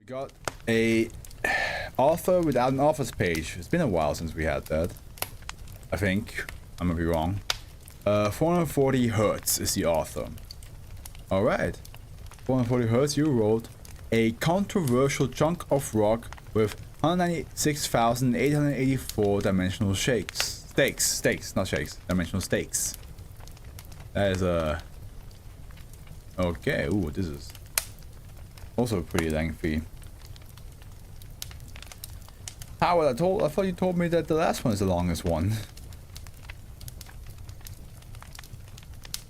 got a author without an author's page. It's been a while since we had that. I think. I might be wrong. 440 Hertz is the author. Alright. 440 Hertz, you wrote a controversial chunk of rock with 196,884 dimensional stakes, not shakes, dimensional stakes. That is a... Okay, ooh, this is also pretty lengthy. Howard, I thought you told me that the last one is the longest one.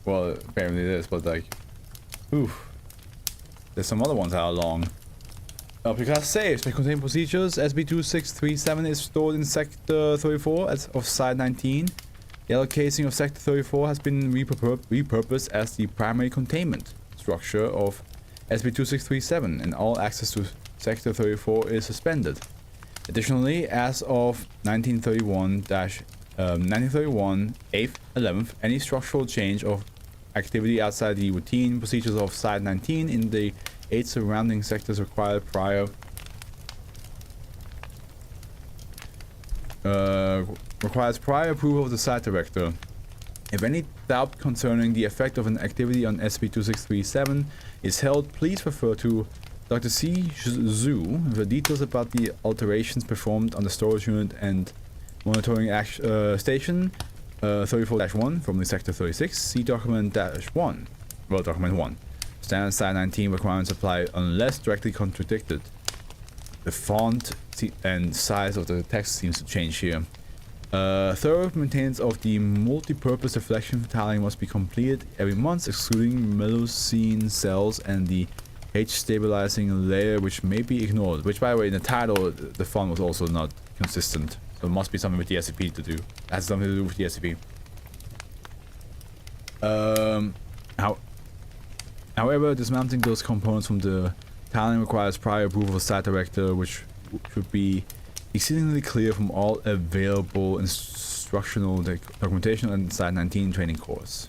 Well, apparently it is, but like, oof. There's some other ones that are long. Because saves may contain procedures. SCP-2637 is stored in Sector 34 of Site 19. The yellow casing of Sector 34 has been repurposed as the primary containment structure of SCP-2637, and all access to Sector 34 is suspended. Additionally, as of 1931, 8th, 11th, any structural change of activity outside the routine procedures of Site 19 in the 8 surrounding sectors requires prior approval of the site director. If any doubt concerning the effect of an activity on SCP-2637 is held, please refer to Dr. C. Zhu for details about the alterations performed on the storage unit and monitoring station 34-1 from the Sector 36. See document-1. Well, document 1. Standard Site 19 requirements apply unless directly contradicted. The font and size of the text seems to change here. Thorough maintenance of the multi-purpose reflection tiling must be completed every month, excluding Melusine cells and the H-stabilizing layer, which may be ignored. Which, by the way, in the title, the font was also not consistent. So it must be something with the SCP to do. It has something to do with the SCP. However, dismounting those components from the tiling requires prior approval of site director, which should be exceedingly clear from all available instructional documentation and Site 19 training course.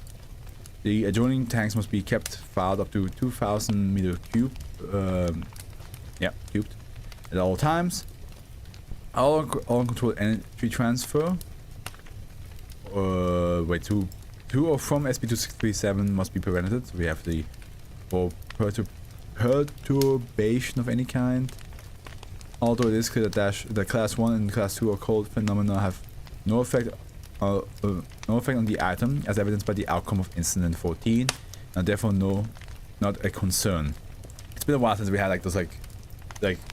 The adjoining tanks must be kept filed up to 2,000 meter cubed at all times. All uncontrolled energy transfer to or from SCP-2637 must be prevented. So we have the perturbation of any kind. Although it is clear that the Class 1 and Class 2 occult phenomena have no effect on the item, as evidenced by the outcome of Incident 14, and therefore not a concern. It's been a while since we had like those like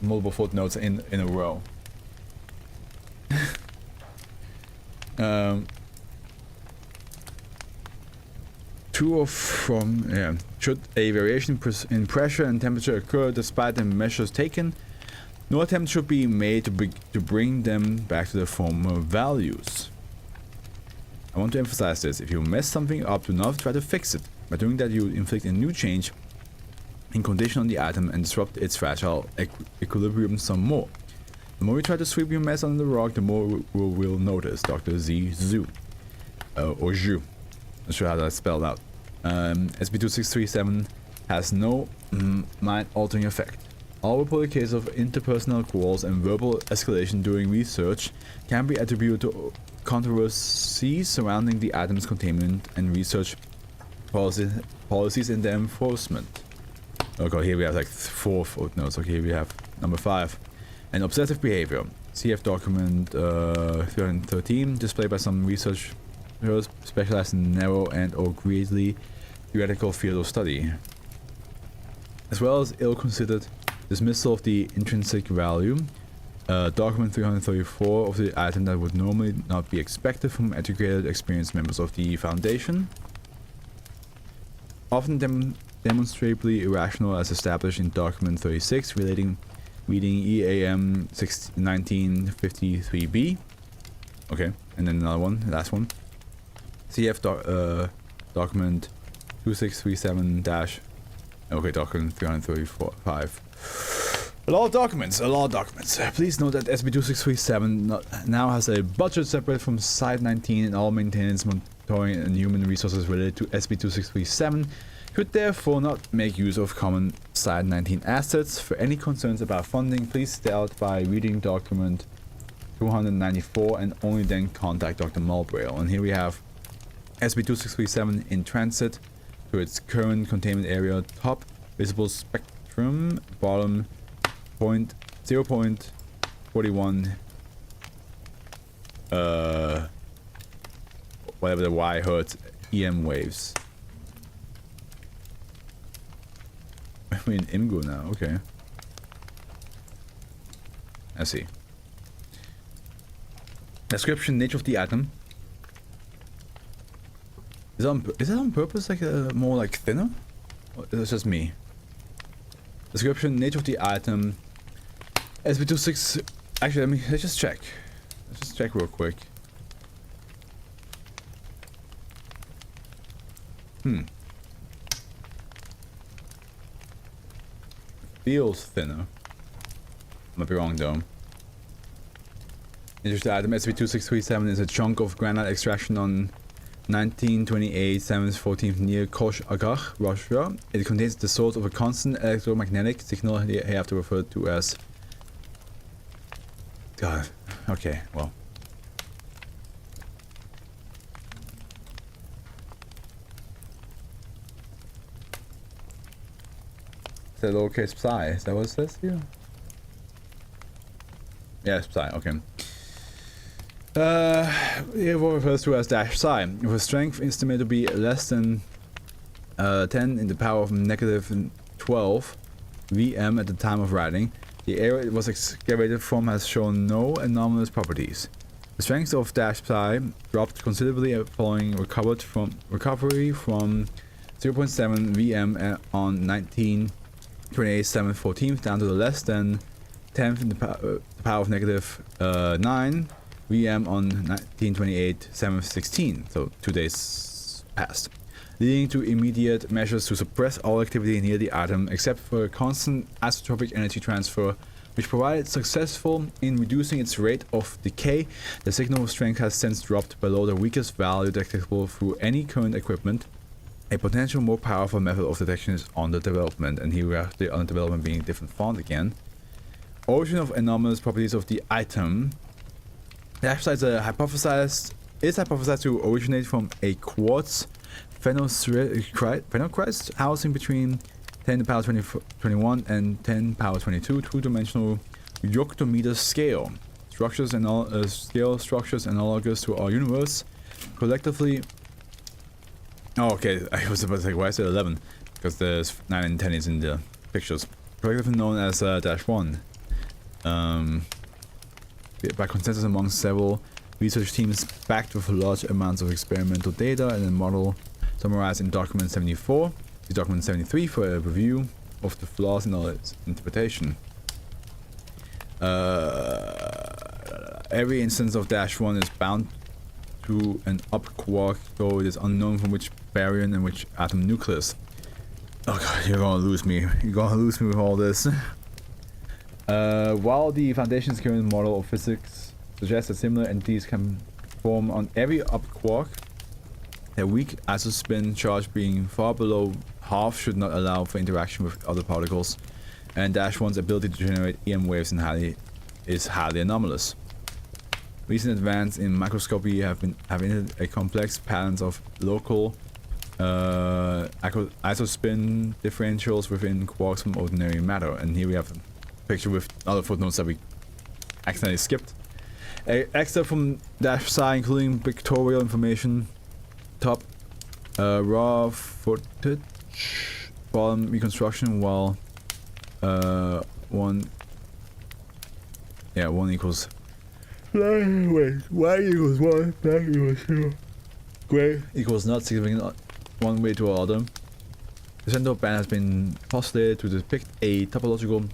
multiple footnotes in a row. To or from, should a variation in pressure and temperature occur despite the measures taken, no attempt should be made to bring them back to their former values. I want to emphasize this: if you mess something up, do not try to fix it. By doing that, you inflict a new change in condition on the item and disrupt its fragile equilibrium some more. The more you try to sweep your mess under the rug, the more we'll notice. Dr. Z. Zhu. Or Zhu. Not sure how that's spelled out. SCP-2637 has no mind-altering effect. All reported cases of interpersonal quarrels and verbal escalation during research can be attributed to controversies surrounding the item's containment and research policies in their enforcement. Okay, here we have like 4 footnotes. Okay, here we have number 5. And obsessive behavior. CF document 313, displayed by some researchers specialized in narrow and or greatly theoretical field of study, as well as ill-considered dismissal of the intrinsic value. Document 334 of the item that would normally not be expected from educated, experienced members of the Foundation. Often demonstrably irrational, as established in document 36 reading EAM 1953B. Okay, and then another one, last one. CF document 2637 okay, document 335. A lot of documents. Please note that SCP-2637 now has a budget separate from Site 19, and all maintenance, monitoring, and human resources related to SCP-2637 Should therefore not make use of common Site 19 assets. For any concerns about funding, please start by reading document 294 and only then contact Dr. Mulbraille. And here we have SCP-2637 in transit to its current containment area. Top visible spectrum, bottom 0.41 whatever the Y hertz EM waves. We're in IMGO now, okay. I see. Description, nature of the atom. Is it on purpose, like more like thinner? Or is it just me? Description, nature of the atom. SCP-26. Actually, let's just check. Let's just check real quick. Feels thinner. Might be wrong though. Interesting item SCP-2637 is a chunk of granite extraction on 1928 7th 14th near Kosh Agar, Russia. It contains the source of a constant electromagnetic signal hereafter referred to as... God. Okay, well. Is that lowercase psi? Is that what it says here? Yeah, it's psi, okay. Here what refers to as dash psi. With a strength estimated to be less than 10 in the power of -12 VM at the time of writing. The area it was excavated from has shown no anomalous properties. The strength of dash psi dropped considerably following recovery from 0.7 VM on 1928 7th 14th down to the less than 10th in the power of -9 VM on 1928 7th 16, so 2 days passed, leading to immediate measures to suppress all activity near the atom except for a constant isotopic energy transfer, which provided successful in reducing its rate of decay. The signal strength has since dropped below the weakest value detectable through any current equipment. A potential more powerful method of detection is under development, and here we have the under development being different font again. Origin of anomalous properties of the item. The actual is hypothesized to originate from a quartz phenocryst housing between 10 to the power 21 and 10 power 22 two-dimensional yoctometer scale structures and scale structures analogous to our universe collectively. Oh, okay. I was about to say, why is it 11? Because there's 9 and 10 is in the pictures. Collectively known as -1. By consensus among several research teams backed with large amounts of experimental data and a model summarized in document 74. See document 73 for a review of the flaws in all its interpretation. Every instance of -1 is bound to an up quark, though it is unknown from which baryon and which atom nucleus. Oh god, you're gonna lose me. You're gonna lose me with all this. While the Foundation's current model of physics suggests that similar entities can form on every up quark, their weak isospin charge being far below half should not allow for interaction with other particles, and -1's ability to generate EM waves is highly anomalous. Recent advances in microscopy have entered a complex patterns of local isospin differentials within quarks from ordinary matter, and here we have picture with other footnotes that we accidentally skipped. Excerpt from -psi including pictorial information. Top raw footage, bottom reconstruction, while 1 equals wait, y equals 1, black equals 2, gray equals not significant one way to another. The center band has been postulated to depict a topological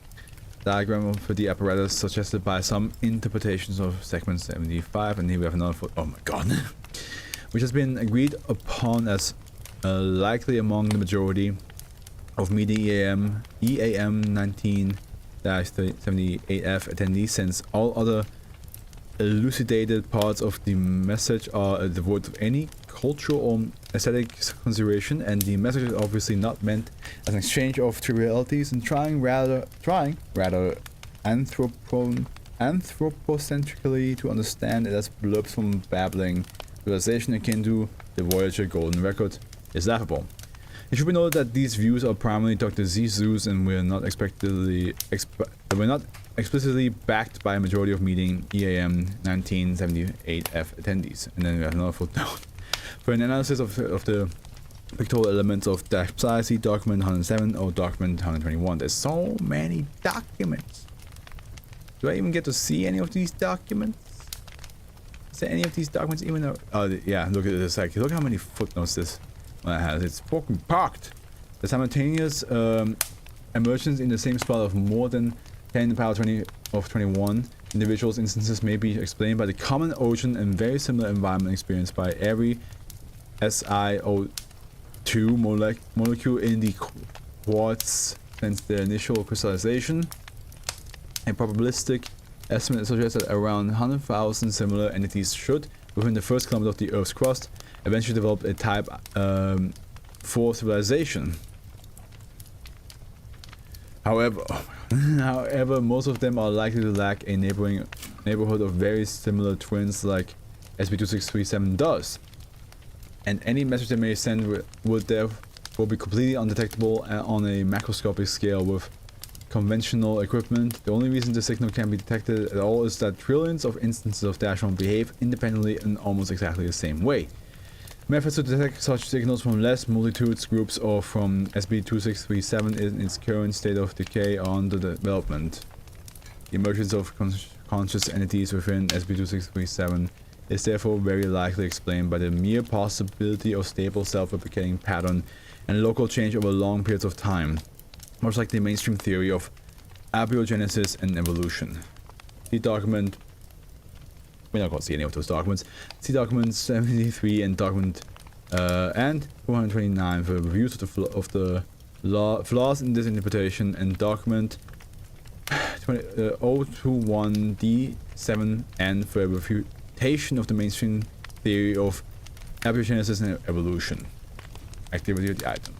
diagram for the apparatus suggested by some interpretations of segment 75, and here we have another oh my god, which has been agreed upon as likely among the majority of meeting EAM 19-78F attendees, since all other elucidated parts of the message are devoid of any cultural or aesthetic consideration, and the message is obviously not meant as an exchange of trivialities and trying rather anthropocentrically to understand it as blurbs from babbling realization akin to the Voyager Golden Record is laughable. It should be noted that these views are primarily Dr. Z's views and were not explicitly backed by a majority of meeting EAM 1978F attendees. And then we have another footnote. For an analysis of the pictorial elements of Dash see document 107 or document 121. There's so many documents. Do I even get to see any of these documents? Is there any of these documents even? Oh yeah, look at this. Like, look how many footnotes this one has. It's fucking packed. The simultaneous emergence in the same spot of more than 10 to the power 20 of 21 individuals instances may be explained by the common ocean and very similar environment experienced by every SiO2 molecule in the quartz since their initial crystallization. A probabilistic estimate suggests that around 100,000 similar entities should, within the first kilometer of the Earth's crust, eventually develop a Type 4 civilization. However, most of them are likely to lack a neighborhood of very similar twins like SCP-2637 does, and any message they may send would therefore be completely undetectable on a macroscopic scale with conventional equipment. The only reason the signal can be detected at all is that trillions of instances of Dash-1 behave independently in almost exactly the same way. Methods to detect such signals from less multitudes groups or from SCP-2637 in its current state of decay are under development. The emergence of conscious entities within SCP-2637 is therefore very likely explained by the mere possibility of stable self-replicating pattern and local change over long periods of time, much like the mainstream theory of abiogenesis and evolution. See document. We're not going to see any of those documents. See documents 73 and document and 429 for reviews of the flaws in this interpretation, and document 021D7N for a refutation of the mainstream theory of abiogenesis and evolution. Activity of the item.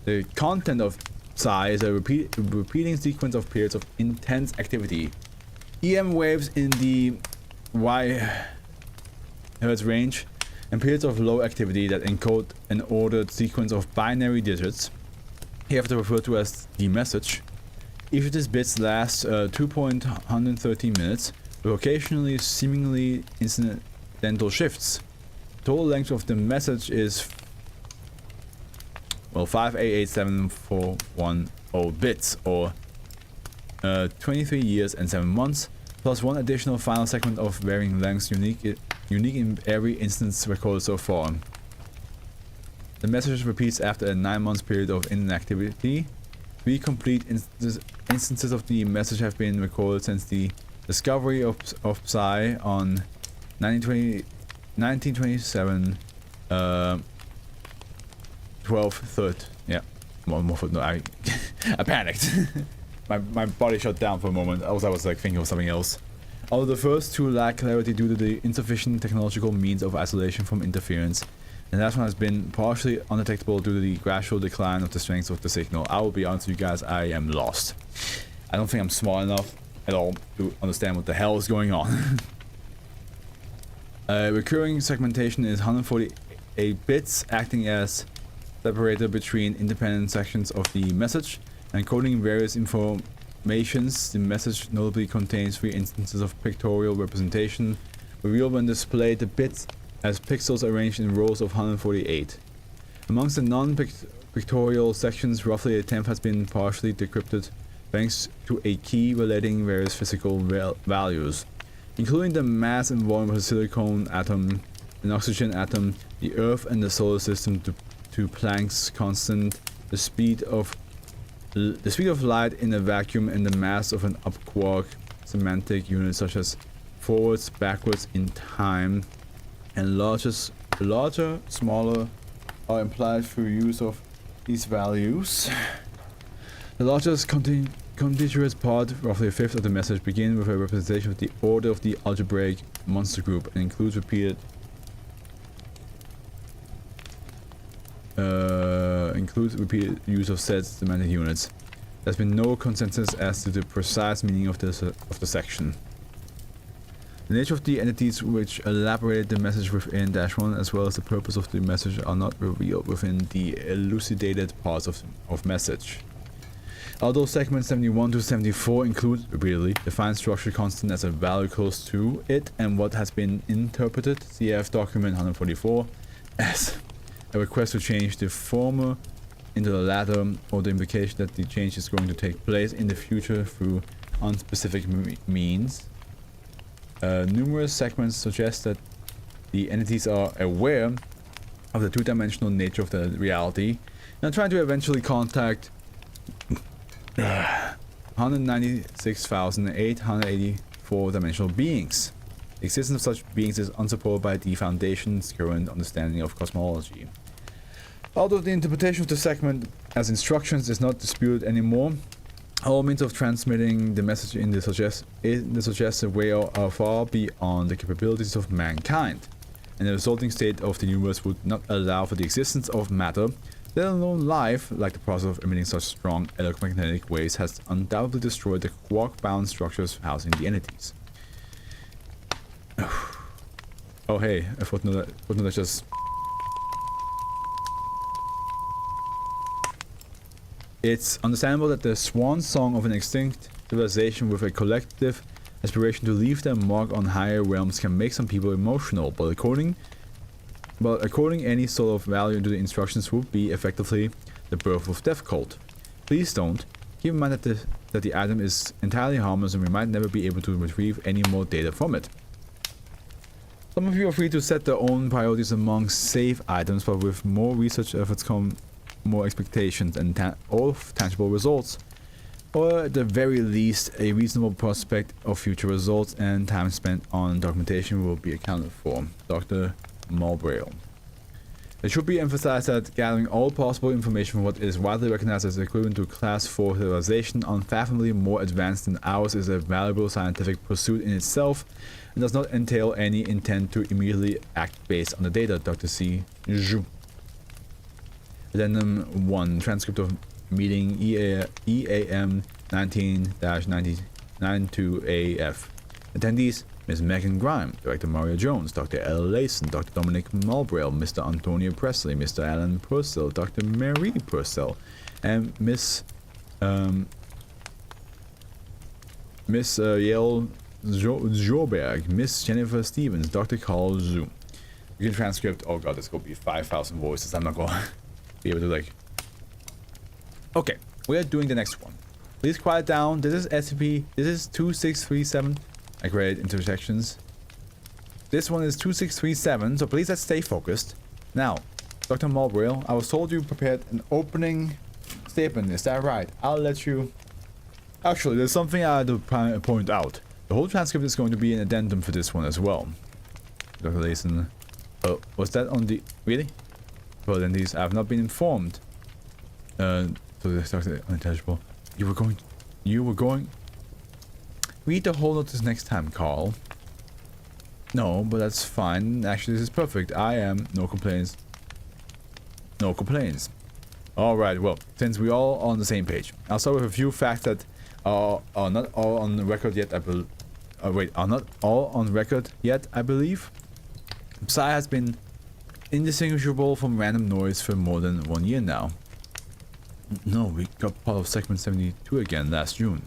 The content of Psi is a repeating sequence of periods of intense activity. EM waves in the Y Hertz range and periods of low activity that encode an ordered sequence of binary digits, hereafter referred to as the message. Each of these bits lasts 2.113 minutes, with occasionally seemingly incidental shifts. The total length of the message is 5887,410 bits, or 23 years and 7 months, plus one additional final segment of varying lengths unique in every instance recorded so far. The message repeats after a 9-month period of inactivity. 3 complete instances of the message have been recorded since the discovery of Psi on 1927 12/3. Yeah, one more footnote. I panicked. my body shut down for a moment. I was like thinking of something else. Although the first 2 lack clarity due to the insufficient technological means of isolation from interference, and that one has been partially undetectable due to the gradual decline of the strength of the signal. I will be honest with you guys, I am lost. I don't think I'm smart enough at all to understand what the hell is going on. Recurring segmentation is 148 bits, acting as separator between independent sections of the message, and encoding various informations. The message notably contains 3 instances of pictorial representation, revealed when displayed the bits as pixels arranged in rows of 148. Amongst the non-pictorial sections, roughly a tenth has been partially decrypted thanks to a key relating various physical values, including the mass and volume of the silicon atom, an oxygen atom, the Earth and the solar system to Planck's constant, the speed of light in a vacuum, and the mass of an up-quark semantic unit such as forwards, backwards in time, and larger, smaller are implied through use of these values. The largest contiguous part, roughly a fifth of the message, begin with a representation of the order of the algebraic monster group and includes repeated includes repeated use of said semantic units. There's been no consensus as to the precise meaning of the section. The nature of the entities which elaborated the message within -1 as well as the purpose of the message are not revealed within the elucidated parts of message. Although segments 71 to 74 include, repeatedly, defined structure constant as a value close to it and what has been interpreted, CF document 144, as a request to change the former into the latter, or the implication that the change is going to take place in the future through unspecific means. Numerous segments suggest that the entities are aware of the two-dimensional nature of the reality and are trying to eventually contact 196,884 dimensional beings. The existence of such beings is unsupported by the Foundation's current understanding of cosmology. Although the interpretation of the segment as instructions is not disputed anymore, all means of transmitting the message in the suggested way are far beyond the capabilities of mankind, and the resulting state of the universe would not allow for the existence of matter, let alone life. Like the process of emitting such strong electromagnetic waves has undoubtedly destroyed the quark-bound structures housing the entities. Oh hey, a footnote that just... It's understandable that the swan song of an extinct civilization with a collective aspiration to leave their mark on higher realms can make some people emotional, but according any sort of value into the instructions would be effectively the birth of death cult. Please don't. Keep in mind that the item is entirely harmless and we might never be able to retrieve any more data from it. Some of you are free to set their own priorities among safe items, but with more research efforts come more expectations and tangible results, or at the very least a reasonable prospect of future results, and time spent on documentation will be accounted for. Dr. Mulbrail. It should be emphasized that gathering all possible information from what is widely recognized as equivalent to Class 4 civilization unfathomably more advanced than ours is a valuable scientific pursuit in itself and does not entail any intent to immediately act based on the data. Dr. C. Zhu. Addendum 1. Transcript of meeting EAM 19-92AF. Attendees: Ms. Megan Grime, Director Mario Jones, Dr. L. Layson, Dr. Dominic Mulbrail, Mr. Antonio Presley, Mr. Alan Purcell, Dr. Mary Purcell, and Miss Yael Joberg, Miss Jennifer Stevens, Dr. Carl Zhu. You can transcript. Oh god, this is gonna be 5,000 voices. I'm not gonna be able to like... Okay, we are doing the next one. Please quiet down. This is SCP. This is 2637. I created intersections. This one is 2637, so please let's stay focused. Now, Dr. Mulbrail, I was told you prepared an opening statement. Is that right? I'll let you... Actually, there's something I had to point out. The whole transcript is going to be an addendum for this one as well. Dr. Layson. Oh, was that on the... Really? Well, then these... I have not been informed. So this Dr. Unintelligible. You were going... Read the whole notice next time, Carl. No, but that's fine. Actually, this is perfect. I am... No complaints. No complaints. Alright, well, since we're all on the same page, I'll start with a few facts that are not all on the record yet, I believe. Are not all on record yet, I believe. Psi has been indistinguishable from random noise for more than 1 year now. No, we got part of segment 72 again last June.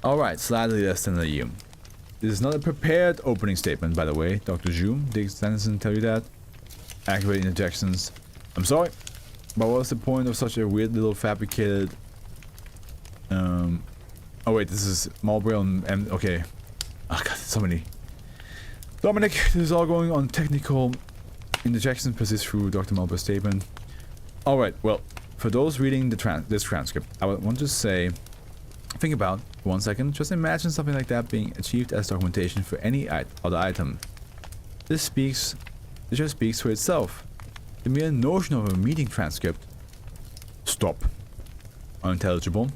Alright, slightly less than a year. This is not a prepared opening statement, by the way, Dr. Zhu. Did Stenson tell you that? Accurate interjections. I'm sorry, but what was the point of such a weird little fabricated... Oh wait, this is Mulbrail and okay. Oh god, so many. Dominic, this is all going on technical interjections persist through Dr. Mulbrail's statement. Alright, well, for those reading this transcript, I would want to say... Think about, for 1 second, just imagine something like that being achieved as documentation for any other item. This just speaks for itself. The mere notion of a meeting transcript... Stop. Unintelligible.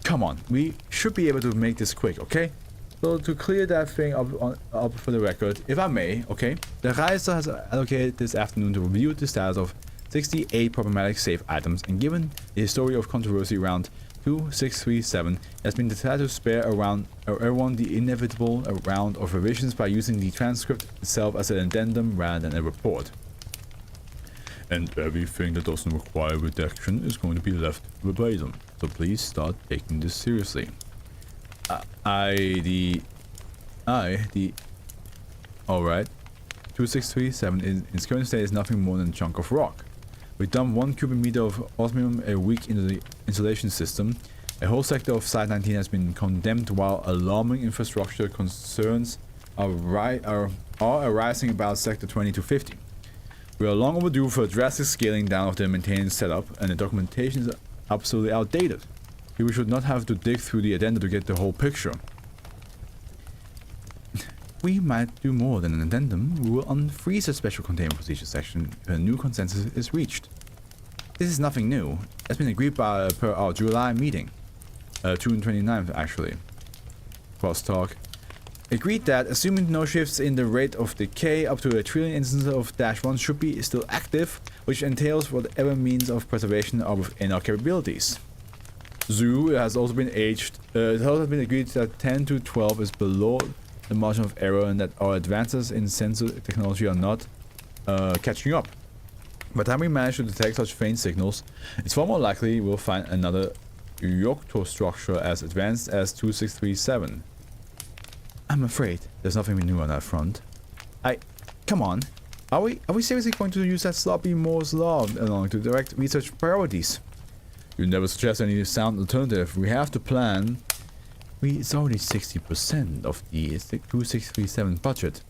Come on, we should be able to make this quick, okay? So to clear that thing up for the record, if I may, okay? The Reiser has allocated this afternoon to review the status of 68 problematic safe items, and given the history of controversy around 2637, it has been decided to spare everyone the inevitable round of revisions by using the transcript itself as an addendum rather than a report. And everything that doesn't require redaction is going to be left verbatim, so please start taking this seriously. Alright. 2637 in its current state is nothing more than a chunk of rock. We dump 1 cubic meter of osmium a week into the insulation system. A whole sector of Site 19 has been condemned, while alarming infrastructure concerns are arising about Sector 20 to 50. We are long overdue for a drastic scaling down of the maintenance setup, and the documentation is absolutely outdated. People should not have to dig through the addenda to get the whole picture. We might do more than an addendum. We will unfreeze the special containment procedure section if a new consensus is reached. This is nothing new. It's been agreed by per our July meeting. June 29th actually. Crosstalk. Agreed that assuming no shifts in the rate of decay, up to 1 trillion instances of -1 should be still active, which entails whatever means of preservation are within our capabilities. Zoo has also been it has also been agreed that 10 to 12 is below the margin of error, and that our advances in sensor technology are not catching up. By the time we manage to detect such faint signals, it's far more likely we'll find another Yocto structure as advanced as 2637. I'm afraid there's nothing new on that front. Come on. Are we seriously going to use that sloppy Moore's law along to direct research priorities? You never suggest any sound alternative. We have to plan. It's already 60% of the 2637 budget.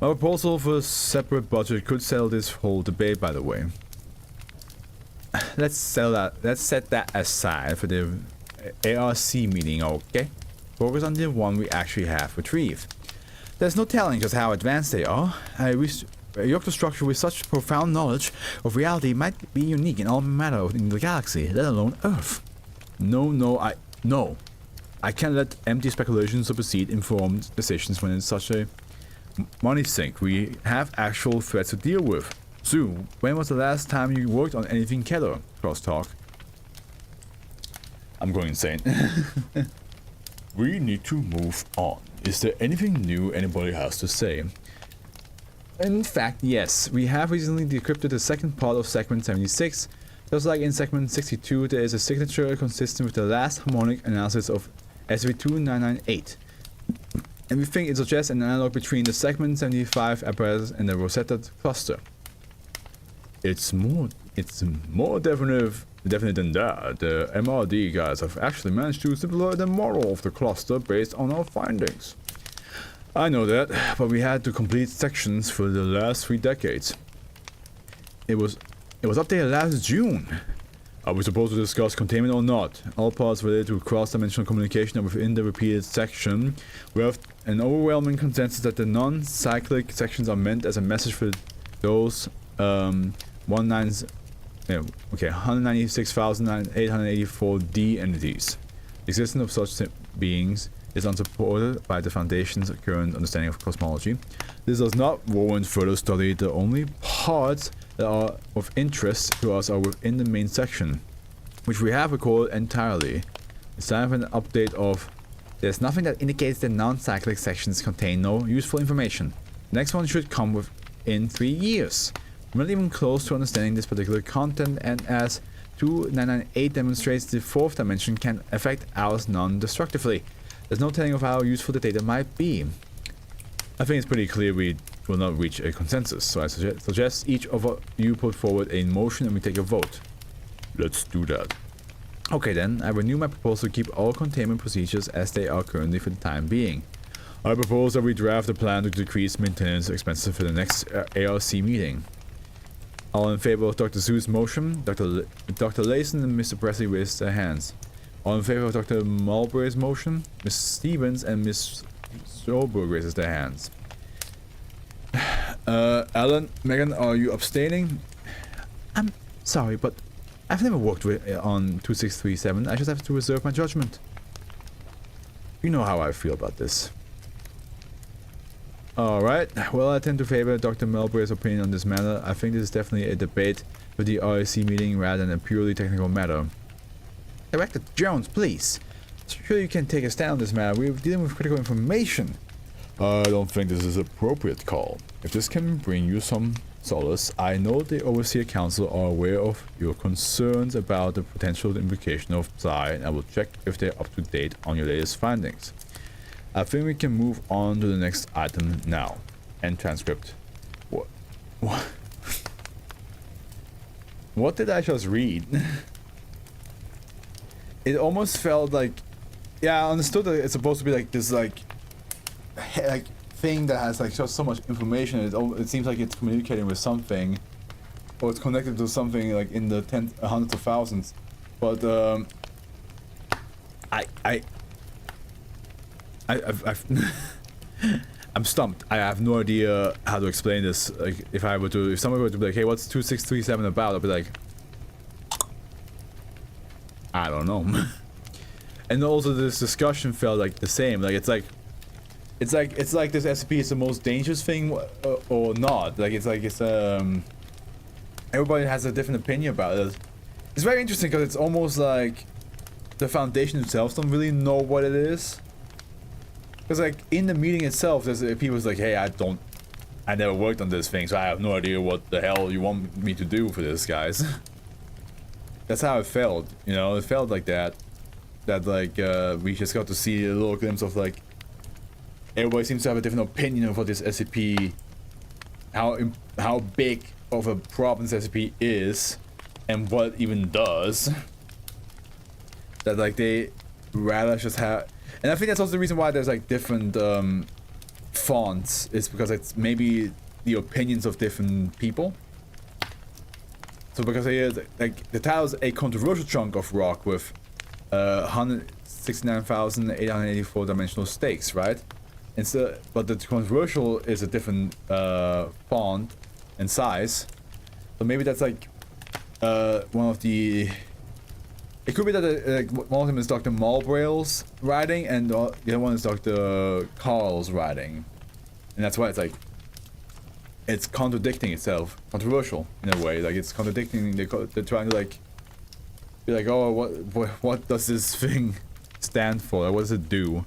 My proposal for a separate budget could settle this whole debate, by the way. Let's set that aside for the ARC meeting, okay? Focus on the one we actually have retrieved. There's no telling just how advanced they are. A Yocto structure with such profound knowledge of reality might be unique in all matter in the galaxy, let alone Earth. No. I can't let empty speculation supersede informed decisions when it's such a money sink. We have actual threats to deal with. Zoo, when was the last time you worked on anything killer? Crosstalk. I'm going insane. We need to move on. Is there anything new anybody has to say? In fact, yes. We have recently decrypted the second part of segment 76. Just like in segment 62, there is a signature consistent with the last harmonic analysis of SCP-2998. And we think it suggests an analog between the segment 75 apparatus and the Rosetta cluster. It's more definite than that. The MRD guys have actually managed to simplify the model of the cluster based on our findings. I know that, but we had to complete sections for the last 3 decades. It was updated last June. Are we supposed to discuss containment or not? All parts related to cross-dimensional communication are within the repeated section. We have an overwhelming consensus that the non-cyclic sections are meant as a message for those 196,884 entities. The existence of such beings is unsupported by the Foundation's current understanding of cosmology. This does not warrant further study. The only parts that are of interest to us are within the main section, which we have recorded entirely. It's time for an update of... There's nothing that indicates the non-cyclic sections contain no useful information. The next one should come within 3 years. We're not even close to understanding this particular content, and as 2998 demonstrates, the 4th dimension can affect ours non-destructively. There's no telling of how useful the data might be. I think it's pretty clear we will not reach a consensus, so I suggest each of you put forward a motion and we take a vote. Let's do that. Okay then, I renew my proposal to keep all containment procedures as they are currently for the time being. I propose that we draft a plan to decrease maintenance expenses for the next ARC meeting. All in favor of Dr. Zoo's motion? Dr. Layson and Mr. Presley raise their hands. All in favor of Dr. Mulberry's motion? Ms. Stevens and Ms. Stolberg raises their hands. Alan, Megan, are you abstaining? I'm sorry, but I've never worked on 2637. I just have to reserve my judgment. You know how I feel about this. Alright, well, I tend to favor Dr. Melbray's opinion on this matter. I think this is definitely a debate for the RIC meeting rather than a purely technical matter. Director Jones, please. Sure, you can take a stand on this matter. We're dealing with critical information. I don't think this is an appropriate call. If this can bring you some solace, I know the Overseer Council are aware of your concerns about the potential implication of Psi, and I will check if they're up to date on your latest findings. I think we can move on to the next item now. End transcript. What? What did I just read? It almost felt like, yeah, I understood that it's supposed to be like this like thing that has like just so much information. It seems like it's communicating with something, or it's connected to something like in the hundreds of thousands. But I'm stumped. I have no idea how to explain this. Like, if someone were to be like, "Hey, what's 2637 about?" I'll be like, I don't know. And also, this discussion felt like the same. Like, it's like this SCP is the most dangerous thing, or not. Like, everybody has a different opinion about it. It's very interesting because it's almost like the Foundation themselves don't really know what it is. Because like in the meeting itself, there's people's like, hey, I never worked on this thing, so I have no idea what the hell you want me to do for this, guys. That's how it felt, you know. It felt like that. That like we just got to see a little glimpse of like everybody seems to have a different opinion of what this SCP, how big of a problem this SCP is, and what it even does. That like they rather just have. And I think that's also the reason why there's like different fonts, is because it's maybe the opinions of different people. So because like the title is a controversial chunk of rock with 169,884 dimensional stakes, right? And so, but the controversial is a different font and size. So maybe that's like one of the. It could be that like one of them is Dr. Malbraille's writing, and the other one is Dr. Carl's writing, and that's why it's like it's contradicting itself, controversial in a way. Like it's contradicting. They're trying to like be like, oh, what does this thing stand for? Like, what does it do?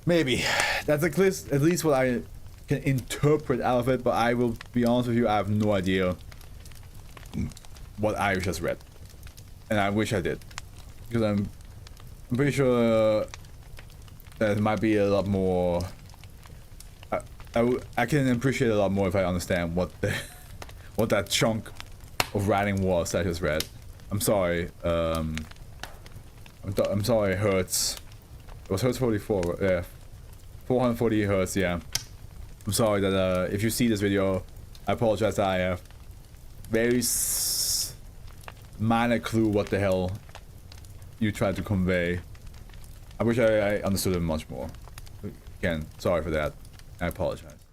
Maybe that's at least what I can interpret out of it. But I will be honest with you, I have no idea what I just read. And I wish I did, because I'm pretty sure that it might be a lot more. I can appreciate a lot more if I understand what that chunk of writing was I just read. I'm sorry. I'm sorry, Hertz. It was Hertz 44. Yeah, 440 Hertz. Yeah. I'm sorry that if you see this video, I apologize. I have very minor clue what the hell you tried to convey. I wish I understood it much more. Again, sorry for that. I apologize.